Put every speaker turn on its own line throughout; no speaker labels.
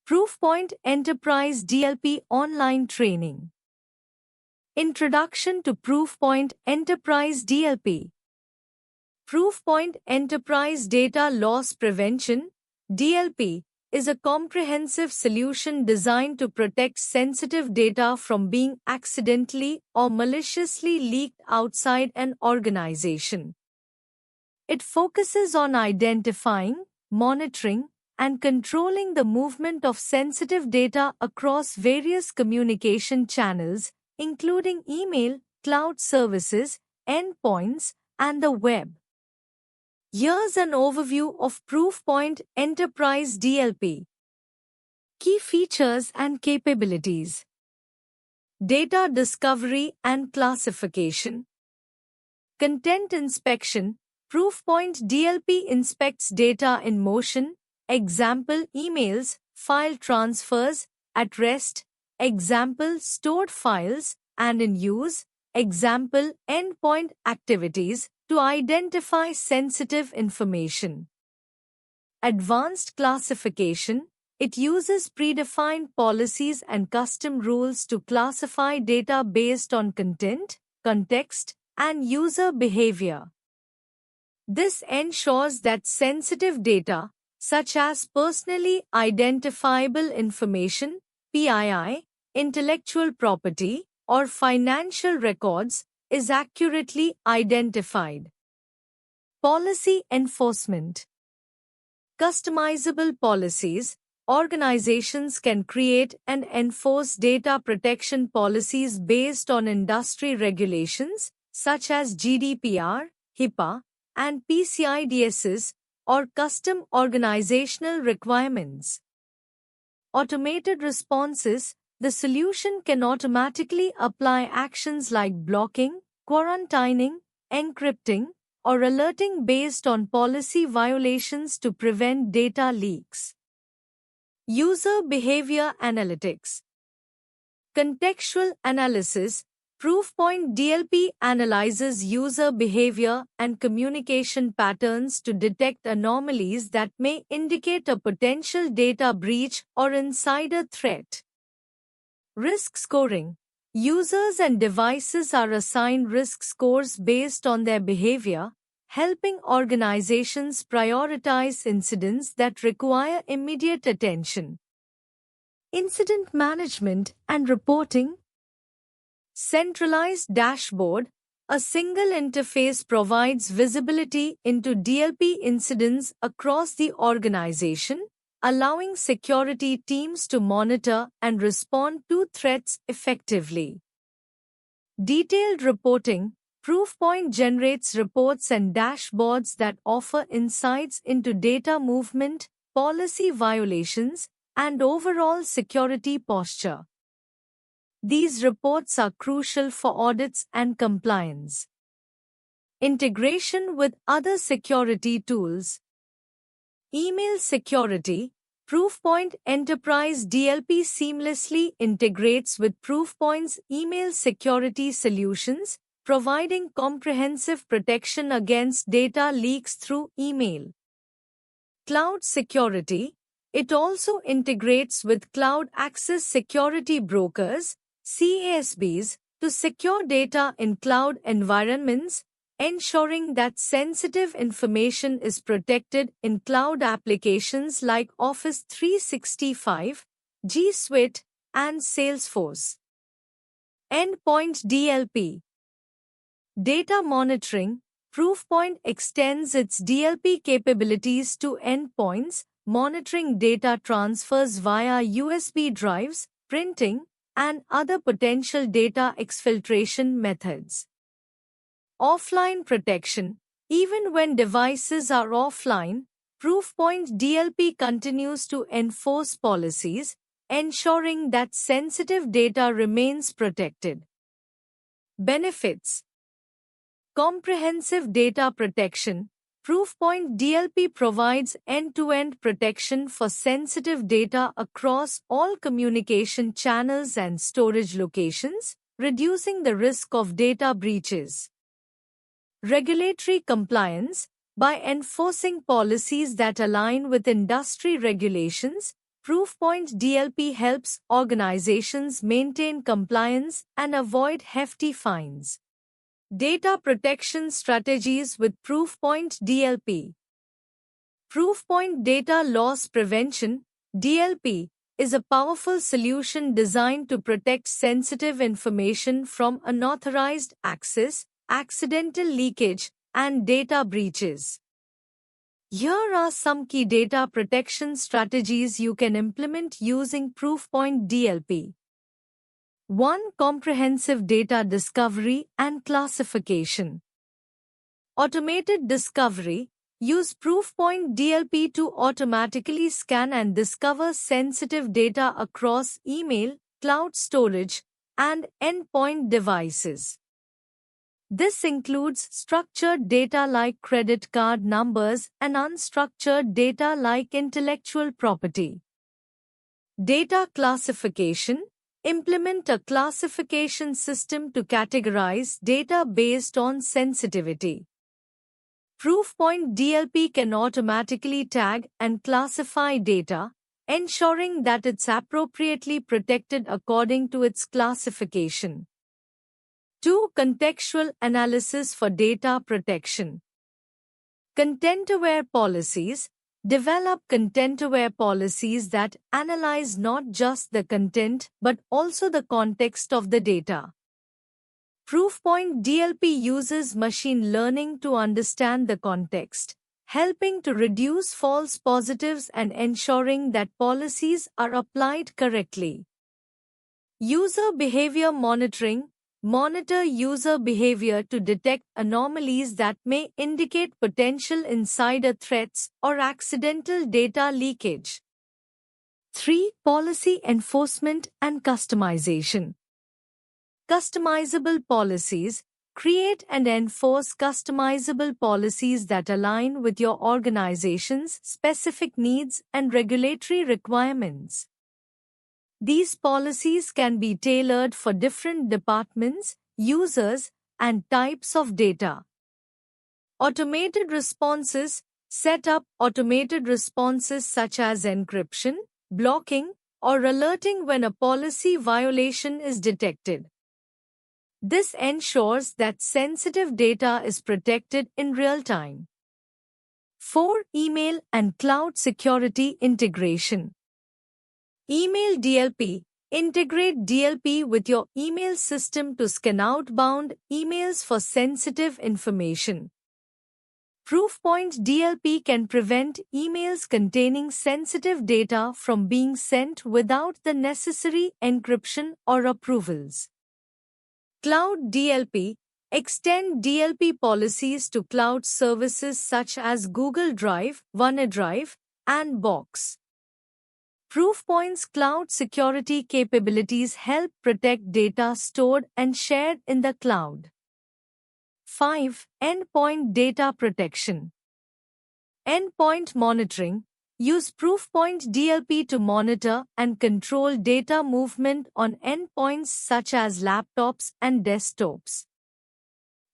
Proofpoint Enterprise DLP Online Training. Introduction to Proofpoint Enterprise DLP. Proofpoint Enterprise Data Loss Prevention (DLP) is a comprehensive solution designed to protect sensitive data from being accidentally or maliciously leaked outside an organization. It focuses on identifying, monitoring, and controlling the movement of sensitive data across various communication channels, including email, cloud services, endpoints, and the web. Here's an overview of Proofpoint Enterprise DLP. Key features and capabilities. Data discovery and classification. Content inspection. Proofpoint DLP inspects data in motion, example emails, file transfers, at rest, example stored files, and in use, example endpoint activities, to identify sensitive information. Advanced classification. It uses predefined policies and custom rules to classify data based on content, context, and user behavior. This ensures that sensitive data, such as personally identifiable information, PII, intellectual property, or financial records, is accurately identified. Policy enforcement. Customizable policies. Organizations can create and enforce data protection policies based on industry regulations, such as GDPR, HIPAA, and PCI DSS, or custom organizational requirements. Automated responses. The solution can automatically apply actions like blocking, quarantining, encrypting, or alerting based on policy violations to prevent data leaks. User behavior analytics. Contextual analysis. Proofpoint DLP analyzes user behavior and communication patterns to detect anomalies that may indicate a potential data breach or insider threat. Risk scoring. Users and devices are assigned risk scores based on their behavior, helping organizations prioritize incidents that require immediate attention. Incident management and reporting. Centralized dashboard. A single interface provides visibility into DLP incidents across the organization, allowing security teams to monitor and respond to threats effectively. Detailed reporting. Proofpoint generates reports and dashboards that offer insights into data movement, policy violations, and overall security posture. These reports are crucial for audits and compliance. Integration with other security tools. Email security. Proofpoint Enterprise DLP seamlessly integrates with Proofpoint's email security solutions, providing comprehensive protection against data leaks through email. Cloud security. It also integrates with cloud access security brokers, CASBs, to secure data in cloud environments, ensuring that sensitive information is protected in cloud applications like Office 365, G Suite, and Salesforce. Endpoint DLP. Data monitoring. Proofpoint extends its DLP capabilities to endpoints, monitoring data transfers via USB drives, printing, and other potential data exfiltration methods. Offline protection. Even when devices are offline, Proofpoint DLP continues to enforce policies, ensuring that sensitive data remains protected. Benefits. Comprehensive data protection. Proofpoint DLP provides end-to-end protection for sensitive data across all communication channels and storage locations, reducing the risk of data breaches. Regulatory compliance. By enforcing policies that align with industry regulations, Proofpoint DLP helps organizations maintain compliance and avoid hefty fines. Data protection strategies with Proofpoint DLP. Proofpoint Data Loss Prevention (DLP) is a powerful solution designed to protect sensitive information from unauthorized access, accidental leakage, and data breaches. Here are some key data protection strategies you can implement using Proofpoint DLP. 1. Comprehensive data discovery and classification. Automated discovery. Use Proofpoint DLP to automatically scan and discover sensitive data across email, cloud storage, and endpoint devices. This includes structured data like credit card numbers and unstructured data like intellectual property. Data classification. Implement a classification system to categorize data based on sensitivity. Proofpoint DLP can automatically tag and classify data, ensuring that it's appropriately protected according to its classification. 2. Contextual analysis for data protection. Content-aware policies. Develop content-aware policies that analyze not just the content but also the context of the data. Proofpoint DLP uses machine learning to understand the context, helping to reduce false positives and ensuring that policies are applied correctly. User behavior monitoring. Monitor user behavior to detect anomalies that may indicate potential insider threats or accidental data leakage. 3. Policy enforcement and customization. Customizable policies. Create and enforce customizable policies that align with your organization's specific needs and regulatory requirements. These policies can be tailored for different departments, users, and types of data. Automated responses. Set up automated responses such as encryption, blocking, or alerting when a policy violation is detected. This ensures that sensitive data is protected in real time. 4. Email and cloud security integration. Email DLP. Integrate DLP with your email system to scan outbound emails for sensitive information. Proofpoint DLP can prevent emails containing sensitive data from being sent without the necessary encryption or approvals. Cloud DLP. Extend DLP policies to cloud services such as Google Drive, OneDrive, and Box. Proofpoint's cloud security capabilities help protect data stored and shared in the cloud. 5. Endpoint data protection. Endpoint monitoring. Use Proofpoint DLP to monitor and control data movement on endpoints such as laptops and desktops.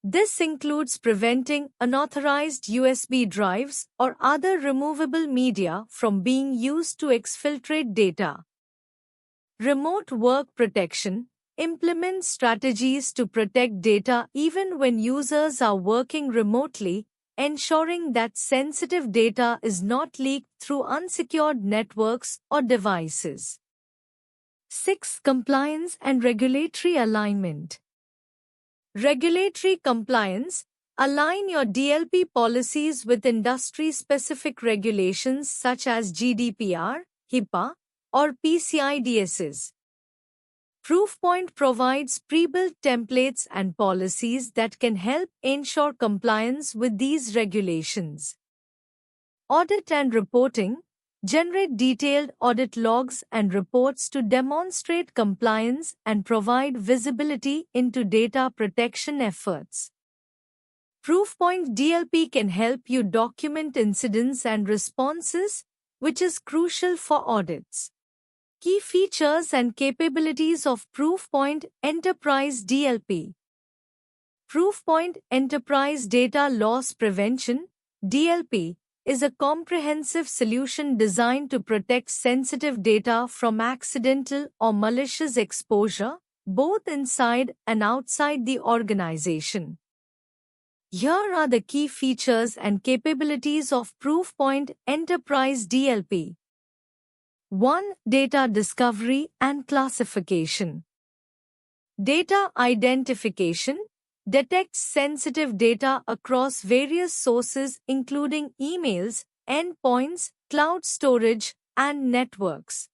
This includes preventing unauthorized USB drives or other removable media from being used to exfiltrate data. Remote work protection. Implement strategies to protect data even when users are working remotely, ensuring that sensitive data is not leaked through unsecured networks or devices. 6. Compliance and regulatory alignment. Regulatory compliance. Align your DLP policies with industry-specific regulations such as GDPR, HIPAA, or PCI DSS. Proofpoint provides pre-built templates and policies that can help ensure compliance with these regulations. Audit and reporting. Generate detailed audit logs and reports to demonstrate compliance and provide visibility into data protection efforts. Proofpoint DLP can help you document incidents and responses, which is crucial for audits. Key features and capabilities of Proofpoint Enterprise DLP. Proofpoint Enterprise Data Loss Prevention (DLP) is a comprehensive solution designed to protect sensitive data from accidental or malicious exposure, both inside and outside the organization. Here are the key features and capabilities of Proofpoint Enterprise DLP. 1. Data discovery and classification. Data identification detects sensitive data across various sources including emails, endpoints, cloud storage, and networks.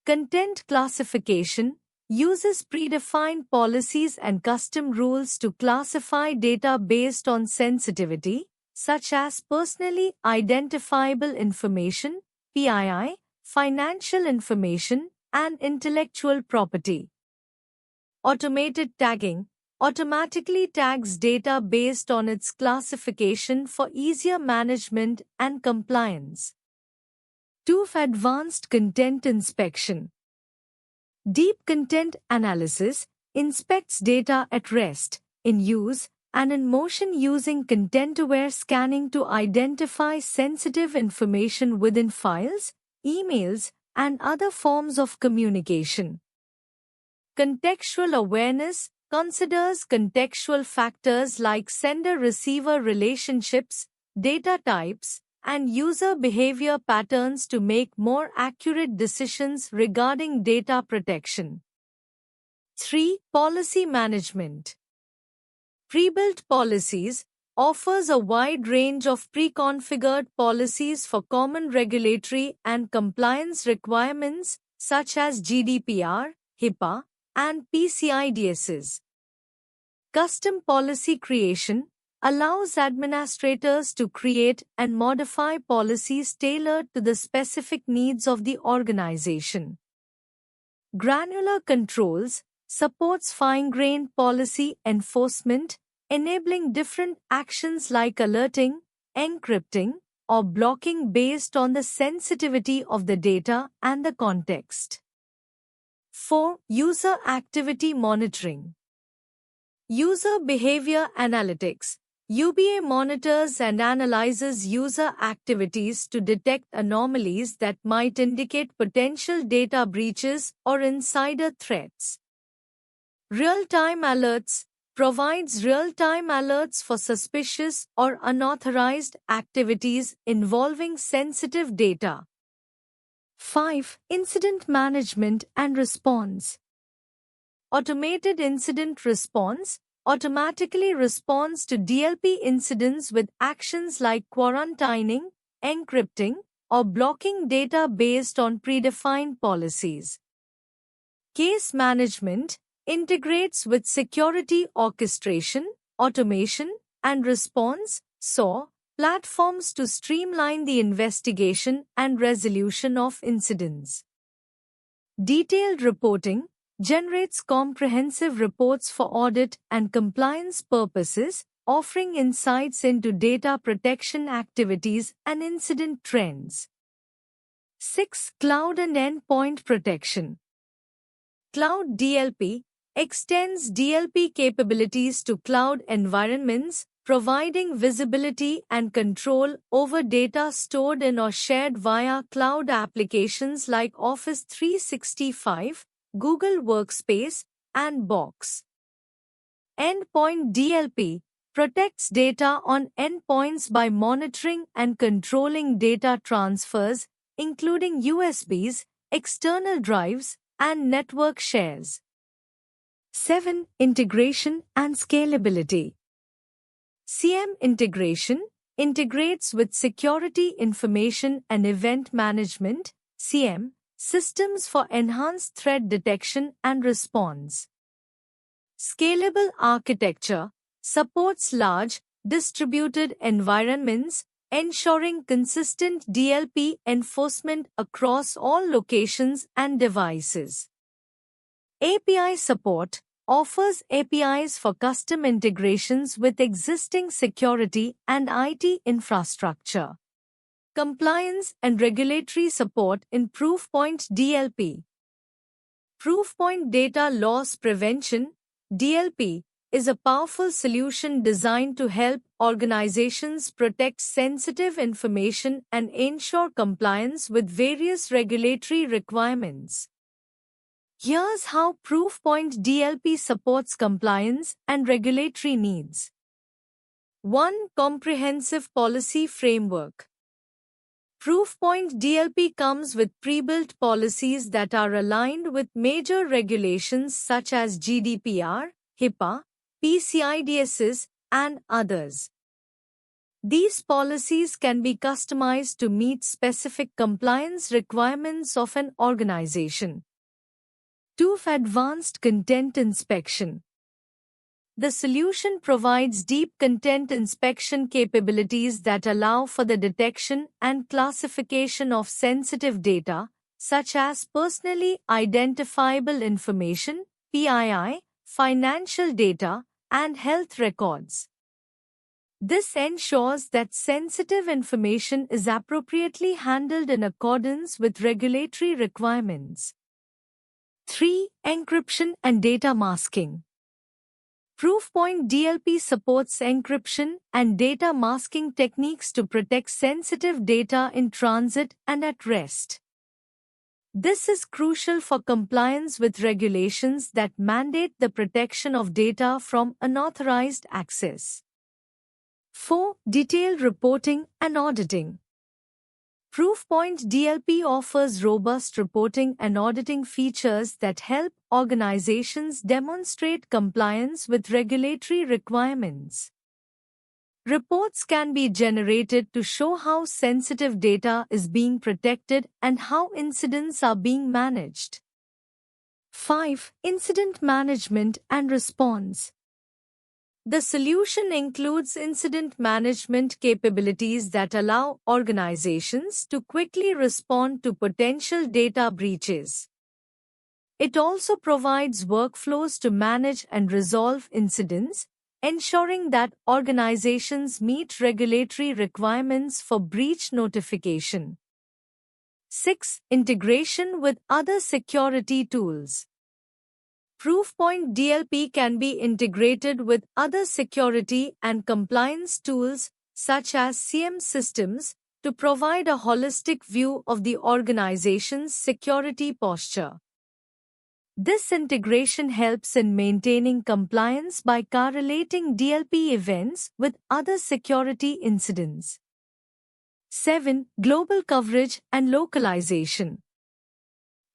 Content classification uses predefined policies and custom rules to classify data based on sensitivity, such as personally identifiable information, PII, financial information, and intellectual property. Automated tagging automatically tags data based on its classification for easier management and compliance. 2. Advanced content inspection. Deep content analysis inspects data at rest, in use, and in motion using content-aware scanning to identify sensitive information within files, emails, and other forms of communication. Contextual awareness considers contextual factors like sender-receiver relationships, data types, and user behavior patterns to make more accurate decisions regarding data protection. 3. Policy management. Pre-built policies offers a wide range of pre-configured policies for common regulatory and compliance requirements such as GDPR, HIPAA, and PCI DSS. Custom policy creation allows administrators to create and modify policies tailored to the specific needs of the organization. Granular controls supports fine-grained policy enforcement, enabling different actions like alerting, encrypting, or blocking based on the sensitivity of the data and the context. 4. User activity monitoring. User behavior analytics. UBA monitors and analyzes user activities to detect anomalies that might indicate potential data breaches or insider threats. Real-time alerts provides real-time alerts for suspicious or unauthorized activities involving sensitive data. 5. Incident management and response. Automated incident response automatically responds to DLP incidents with actions like quarantining, encrypting, or blocking data based on predefined policies. Case management integrates with security orchestration, automation, and response (SOAR) platforms to streamline the investigation and resolution of incidents. Detailed reporting generates comprehensive reports for audit and compliance purposes, offering insights into data protection activities and incident trends. 6. Cloud and endpoint protection. Cloud DLP extends DLP capabilities to cloud environments, providing visibility and control over data stored in or shared via cloud applications like Office 365, Google Workspace, and Box. Endpoint DLP protects data on endpoints by monitoring and controlling data transfers, including USBs, external drives, and network shares. 7. Integration and scalability. CM integration integrates with Security Information and Event Management (CM) systems for enhanced threat detection and response. Scalable architecture supports large, distributed environments, ensuring consistent DLP enforcement across all locations and devices. API support offers APIs for custom integrations with existing security and IT infrastructure. Compliance and regulatory support in Proofpoint DLP. Proofpoint Data Loss Prevention (DLP) is a powerful solution designed to help organizations protect sensitive information and ensure compliance with various regulatory requirements. Here's how Proofpoint DLP supports compliance and regulatory needs. 1. Comprehensive policy framework. Proofpoint DLP comes with pre-built policies that are aligned with major regulations such as GDPR, HIPAA, PCI DSS, and others. These policies can be customized to meet specific compliance requirements of an organization. 2. Advanced content inspection. The solution provides deep content inspection capabilities that allow for the detection and classification of sensitive data, such as personally identifiable information, PII, financial data, and health records. This ensures that sensitive information is appropriately handled in accordance with regulatory requirements. 3. Encryption and data masking. Proofpoint DLP supports encryption and data masking techniques to protect sensitive data in transit and at rest. This is crucial for compliance with regulations that mandate the protection of data from unauthorized access. 4. Detailed reporting and auditing. Proofpoint DLP offers robust reporting and auditing features that help organizations demonstrate compliance with regulatory requirements. Reports can be generated to show how sensitive data is being protected and how incidents are being managed. 5. Incident management and response. The solution includes incident management capabilities that allow organizations to quickly respond to potential data breaches. It also provides workflows to manage and resolve incidents, ensuring that organizations meet regulatory requirements for breach notification. 6. Integration with other security tools. Proofpoint DLP can be integrated with other security and compliance tools, such as CM systems, to provide a holistic view of the organization's security posture. This integration helps in maintaining compliance by correlating DLP events with other security incidents. 7. Global coverage and localization.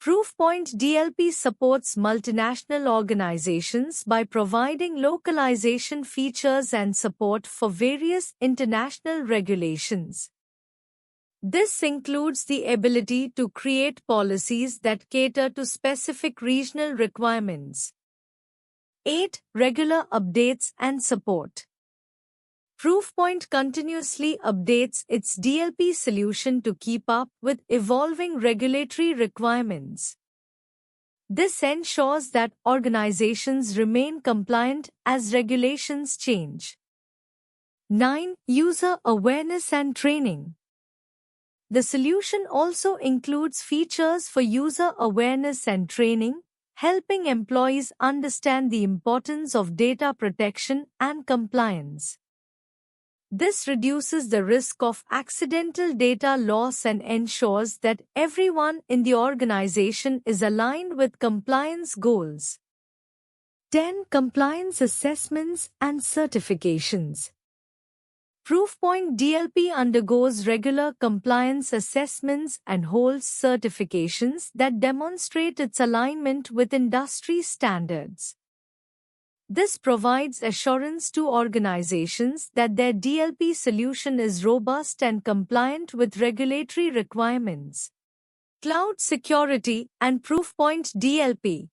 Proofpoint DLP supports multinational organizations by providing localization features and support for various international regulations. This includes the ability to create policies that cater to specific regional requirements. 8. Regular updates and support. Proofpoint continuously updates its DLP solution to keep up with evolving regulatory requirements. This ensures that organizations remain compliant as regulations change. 9. User awareness and training. The solution also includes features for user awareness and training, helping employees understand the importance of data protection and compliance. This reduces the risk of accidental data loss and ensures that everyone in the organization is aligned with compliance goals. 10. Compliance assessments and certifications. Proofpoint DLP undergoes regular compliance assessments and holds certifications that demonstrate its alignment with industry standards. This provides assurance to organizations that their DLP solution is robust and compliant with regulatory requirements. Cloud security and Proofpoint DLP.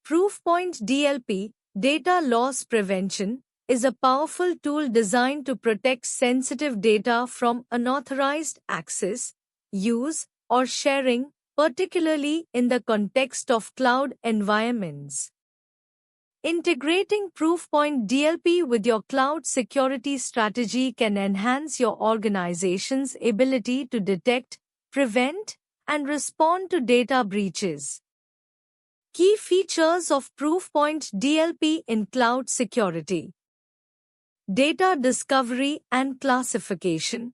Proofpoint DLP, data loss prevention, is a powerful tool designed to protect sensitive data from unauthorized access, use, or sharing, particularly in the context of cloud environments. Integrating Proofpoint DLP with your cloud security strategy can enhance your organization's ability to detect, prevent, and respond to data breaches. Key features of Proofpoint DLP in cloud security. Data discovery and classification.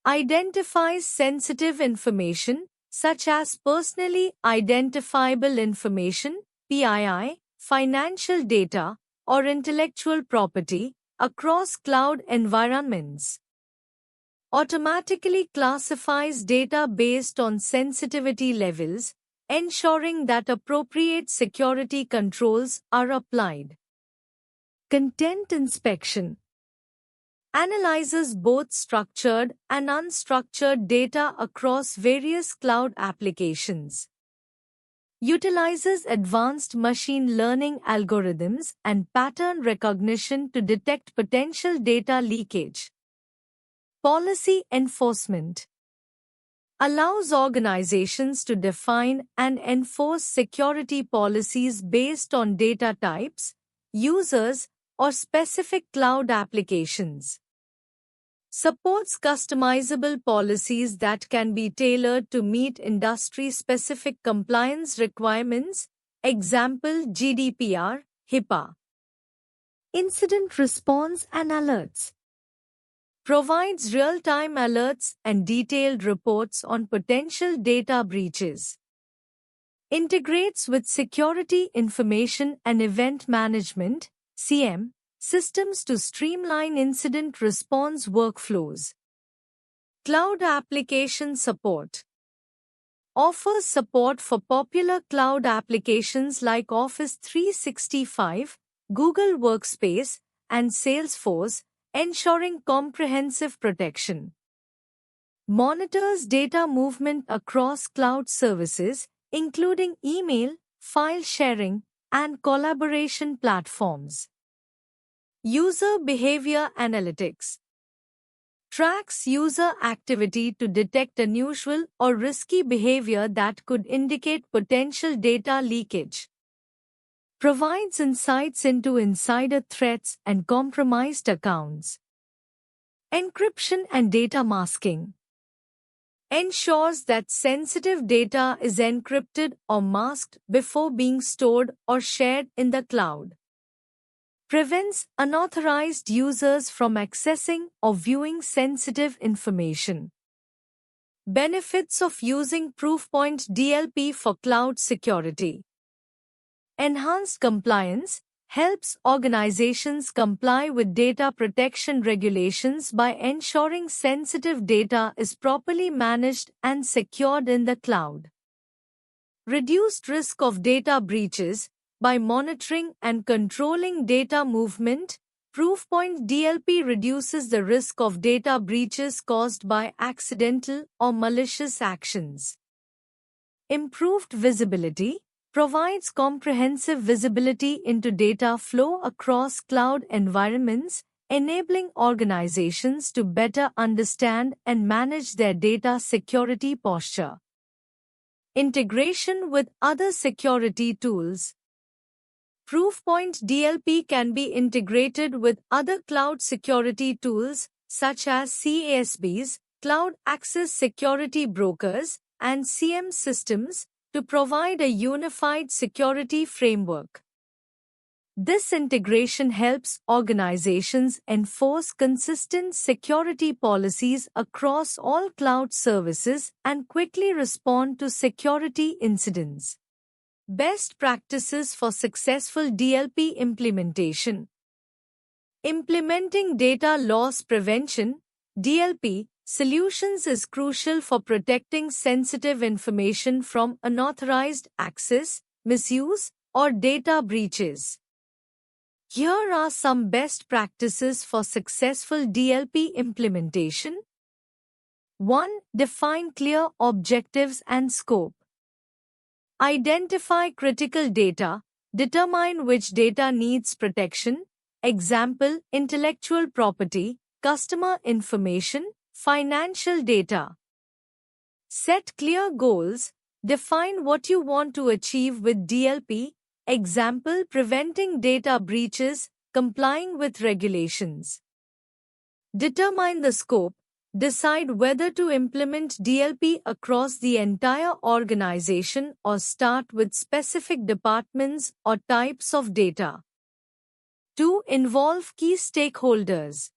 Identifies sensitive information, such as personally identifiable information, PII, financial data, or intellectual property, across cloud environments. Automatically classifies data based on sensitivity levels, ensuring that appropriate security controls are applied. Content inspection. Analyzes both structured and unstructured data across various cloud applications. Utilizes advanced machine learning algorithms and pattern recognition to detect potential data leakage. Policy enforcement. Allows organizations to define and enforce security policies based on data types, users, or specific cloud applications. Supports customizable policies that can be tailored to meet industry-specific compliance requirements, example GDPR, HIPAA. Incident response and alerts. Provides real-time alerts and detailed reports on potential data breaches. Integrates with Security Information and Event Management, SIEM, systems to streamline incident response workflows. Cloud application support. Offers support for popular cloud applications like Office 365, Google Workspace, and Salesforce, ensuring comprehensive protection. Monitors data movement across cloud services, including email, file sharing, and collaboration platforms. User behavior analytics. Tracks user activity to detect unusual or risky behavior that could indicate potential data leakage. Provides insights into insider threats and compromised accounts. Encryption and data masking. Ensures that sensitive data is encrypted or masked before being stored or shared in the cloud. Prevents unauthorized users from accessing or viewing sensitive information. Benefits of using Proofpoint DLP for cloud security. Enhanced compliance helps organizations comply with data protection regulations by ensuring sensitive data is properly managed and secured in the cloud. Reduced risk of data breaches. By monitoring and controlling data movement, Proofpoint DLP reduces the risk of data breaches caused by accidental or malicious actions. Improved visibility. Provides comprehensive visibility into data flow across cloud environments, enabling organizations to better understand and manage their data security posture. Integration with other security tools. Proofpoint DLP can be integrated with other cloud security tools such as CASBs, Cloud Access Security Brokers, and SIEM systems to provide a unified security framework. This integration helps organizations enforce consistent security policies across all cloud services and quickly respond to security incidents. Best practices for successful DLP implementation. Implementing data loss prevention, DLP, solutions is crucial for protecting sensitive information from unauthorized access, misuse, or data breaches. Here are some best practices for successful DLP implementation. 1. Define clear objectives and scope. Identify critical data. Determine which data needs protection. Example, intellectual property, customer information, financial data. Set clear goals. Define what you want to achieve with DLP. Example, preventing data breaches, complying with regulations. Determine the scope. Decide whether to implement DLP across the entire organization or start with specific departments or types of data. 2. Involve key stakeholders.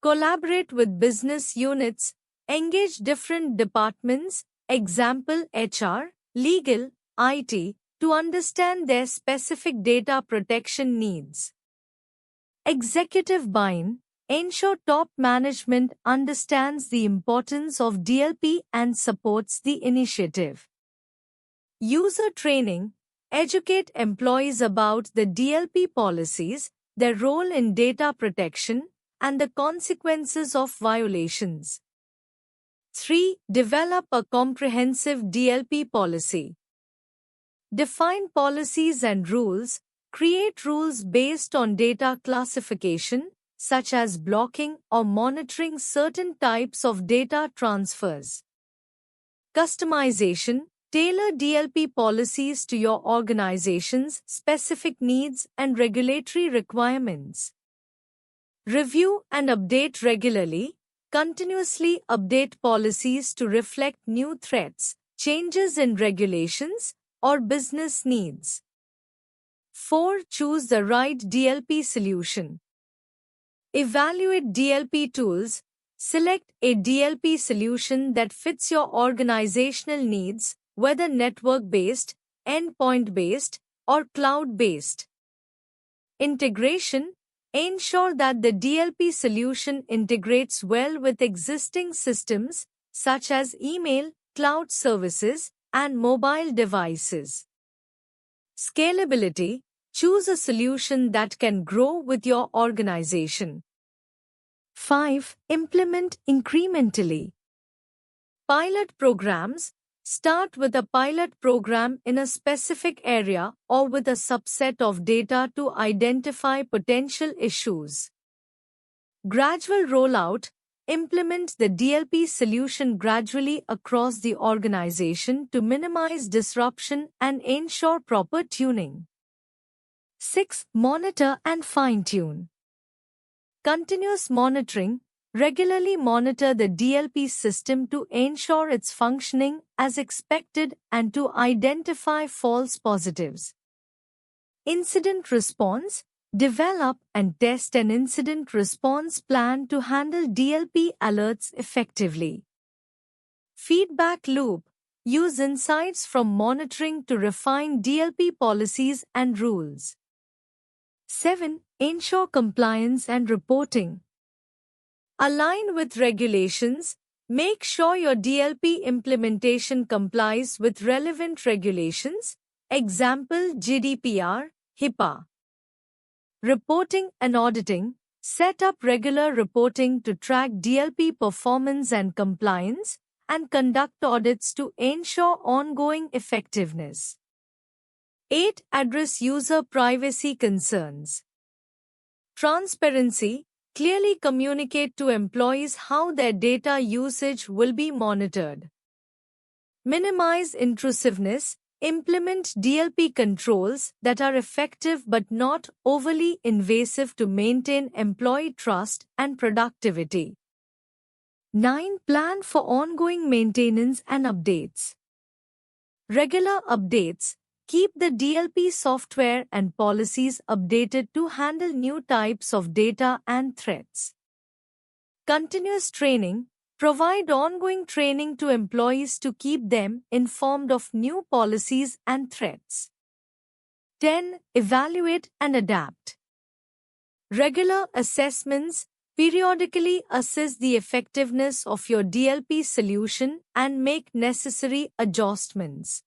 Collaborate with business units, engage different departments, example HR, legal, IT, to understand their specific data protection needs. Executive buy-in. Ensure top management understands the importance of DLP and supports the initiative. User training. Educate employees about the DLP policies, their role in data protection, and the consequences of violations. 3. Develop a comprehensive DLP policy. Define policies and rules. Create rules based on data classification, such as blocking or monitoring certain types of data transfers. Customization. Tailor DLP policies to your organization's specific needs and regulatory requirements. Review and update regularly. Continuously update policies to reflect new threats, changes in regulations, or business needs. 4. Choose the right DLP solution. Evaluate DLP tools. Select a DLP solution that fits your organizational needs, whether network-based, endpoint-based, or cloud-based. Integration. Ensure that the DLP solution integrates well with existing systems, such as email, cloud services, and mobile devices. Scalability. Choose a solution that can grow with your organization. 5. Implement incrementally. Pilot programs. Start with a pilot program in a specific area or with a subset of data to identify potential issues. Gradual rollout. Implement the DLP solution gradually across the organization to minimize disruption and ensure proper tuning. 6. Monitor and fine-tune. Continuous monitoring. Regularly monitor the DLP system to ensure it's functioning as expected and to identify false positives. Incident response. Develop and test an incident response plan to handle DLP alerts effectively. Feedback loop. Use insights from monitoring to refine DLP policies and rules. 7. Ensure compliance and reporting. Align with regulations. Make sure your DLP implementation complies with relevant regulations, example GDPR, HIPAA. Reporting and auditing. Set up regular reporting to track DLP performance and compliance, and conduct audits to ensure ongoing effectiveness. 8. Address user privacy concerns. Transparency. Clearly communicate to employees how their data usage will be monitored. Minimize intrusiveness. Implement DLP controls that are effective but not overly invasive to maintain employee trust and productivity. 9. Plan for ongoing maintenance and updates. Regular updates. Keep the DLP software and policies updated to handle new types of data and threats. Continuous training. Provide ongoing training to employees to keep them informed of new policies and threats. 10. Evaluate and adapt. Regular assessments. Periodically assess the effectiveness of your DLP solution and make necessary adjustments.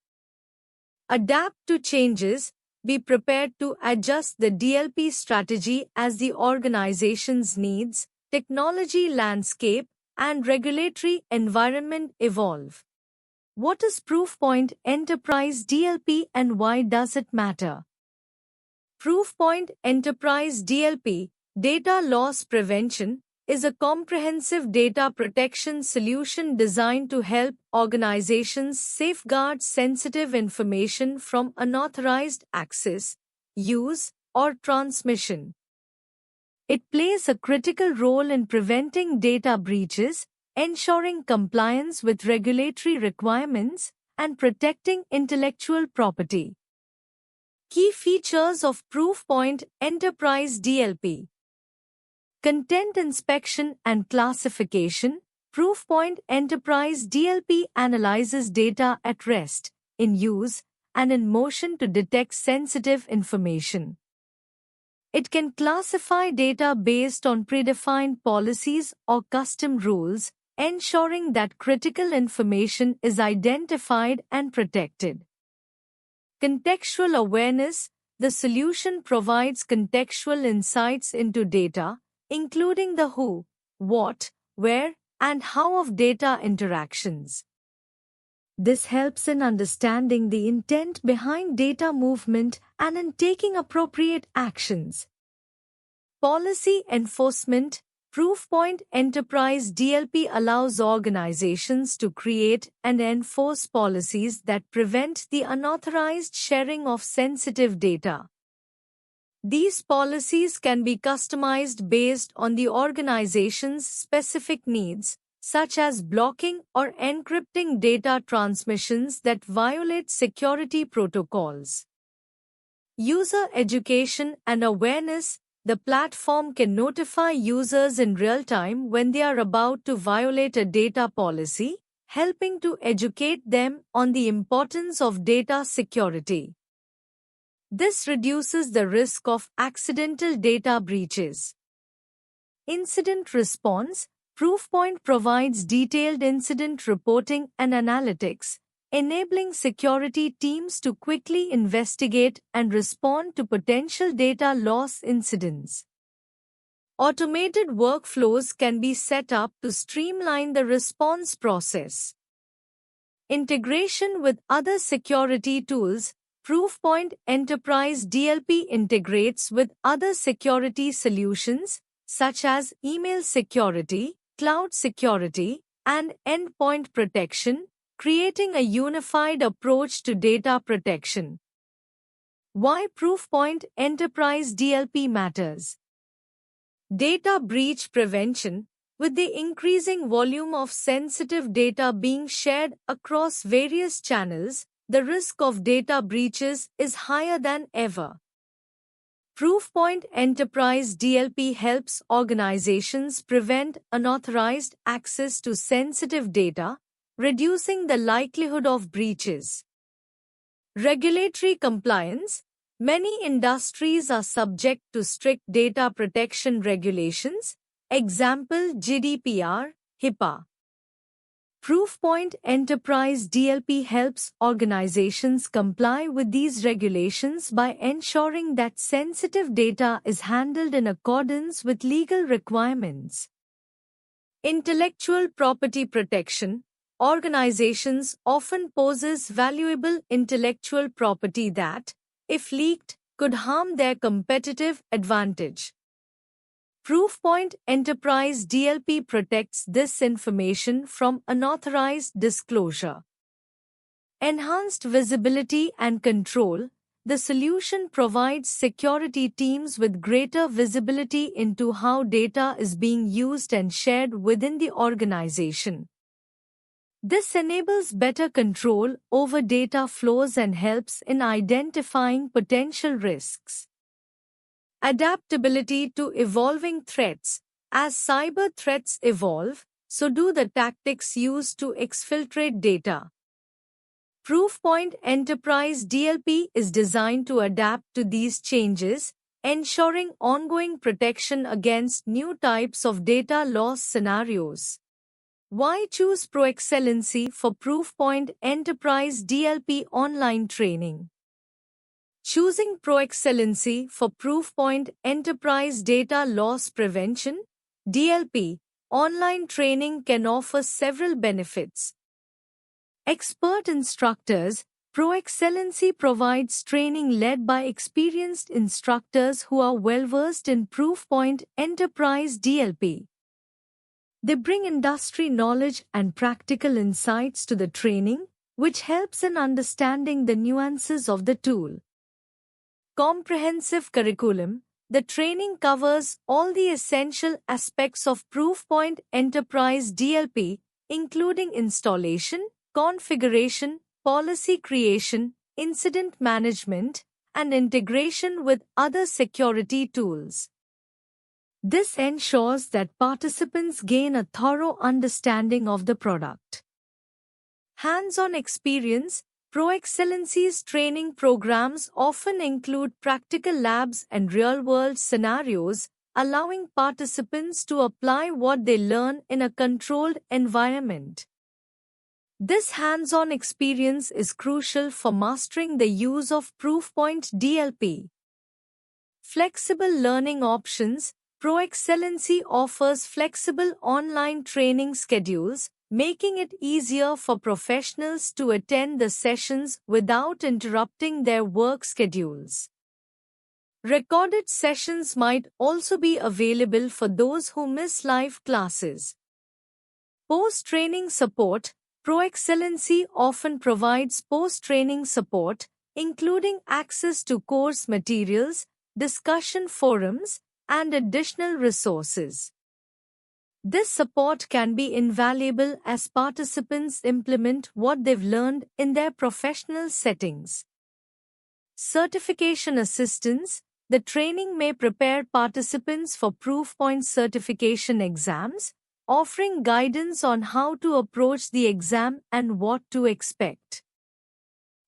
Adapt to changes. Be prepared to adjust the DLP strategy as the organization's needs, technology landscape, and regulatory environment evolve. What is Proofpoint Enterprise DLP and why does it matter? Proofpoint Enterprise DLP, Data Loss Prevention, is a comprehensive data protection solution designed to help organizations safeguard sensitive information from unauthorized access, use, or transmission. It plays a critical role in preventing data breaches, ensuring compliance with regulatory requirements, and protecting intellectual property. Key features of Proofpoint Enterprise DLP: Content inspection and classification. Proofpoint Enterprise DLP analyzes data at rest, in use, and in motion to detect sensitive information. It can classify data based on predefined policies or custom rules, ensuring that critical information is identified and protected. Contextual awareness. The solution provides contextual insights into data, including the who, what, where, and how of data interactions. This helps in understanding the intent behind data movement and in taking appropriate actions. Policy enforcement. Proofpoint Enterprise DLP allows organizations to create and enforce policies that prevent the unauthorized sharing of sensitive data. These policies can be customized based on the organization's specific needs, such as blocking or encrypting data transmissions that violate security protocols. User education and awareness. The platform can notify users in real time when they are about to violate a data policy, helping to educate them on the importance of data security. This reduces the risk of accidental data breaches. Incident response. Proofpoint provides detailed incident reporting and analytics, enabling security teams to quickly investigate and respond to potential data loss incidents. Automated workflows can be set up to streamline the response process. Integration with other security tools. Proofpoint Enterprise DLP integrates with other security solutions, such as email security, cloud security, and endpoint protection, creating a unified approach to data protection. Why Proofpoint Enterprise DLP matters? Data breach prevention. With the increasing volume of sensitive data being shared across various channels, the risk of data breaches is higher than ever. Proofpoint Enterprise DLP helps organizations prevent unauthorized access to sensitive data, reducing the likelihood of breaches. Regulatory compliance. Many industries are subject to strict data protection regulations, example GDPR, HIPAA. Proofpoint Enterprise DLP helps organizations comply with these regulations by ensuring that sensitive data is handled in accordance with legal requirements. Intellectual property protection. Organizations often possess valuable intellectual property that, if leaked, could harm their competitive advantage. Proofpoint Enterprise DLP protects this information from unauthorized disclosure. Enhanced visibility and control. The solution provides security teams with greater visibility into how data is being used and shared within the organization. This enables better control over data flows and helps in identifying potential risks. Adaptability to evolving threats. As cyber threats evolve, so do the tactics used to exfiltrate data. Proofpoint Enterprise DLP is designed to adapt to these changes, ensuring ongoing protection against new types of data loss scenarios. Why choose ProExcellency for Proofpoint Enterprise DLP online training? Choosing ProExcellency for Proofpoint Enterprise Data Loss Prevention (DLP) online training can offer several benefits. Expert instructors. ProExcellency provides training led by experienced instructors who are well-versed in Proofpoint Enterprise DLP. They bring industry knowledge and practical insights to the training, which helps in understanding the nuances of the tool. Comprehensive curriculum. The training covers all the essential aspects of Proofpoint Enterprise DLP, including installation, configuration, policy creation, incident management, and integration with other security tools. This ensures that participants gain a thorough understanding of the product. Hands-on experience. ProExcellency's training programs often include practical labs and real-world scenarios, allowing participants to apply what they learn in a controlled environment. This hands-on experience is crucial for mastering the use of Proofpoint DLP. Flexible learning options. ProExcellency offers flexible online training schedules, making it easier for professionals to attend the sessions without interrupting their work schedules. Recorded sessions might also be available for those who miss live classes. Post-training support. ProExcellency often provides post-training support, including access to course materials, discussion forums, and additional resources. This support can be invaluable as participants implement what they've learned in their professional settings. Certification assistance. The training may prepare participants for Proofpoint certification exams, offering guidance on how to approach the exam and what to expect.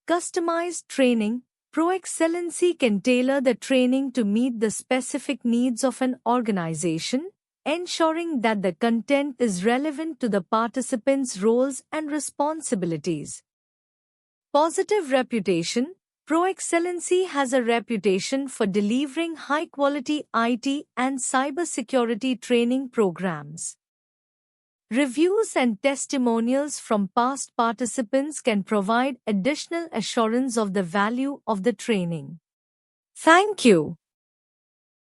Customized training. ProExcellency can tailor the training to meet the specific needs of an organization, ensuring that the content is relevant to the participants' roles and responsibilities. Positive reputation. ProExcellency has a reputation for delivering high-quality IT and cybersecurity training programs. Reviews and testimonials from past participants can provide additional assurance of the value of the training. Thank you.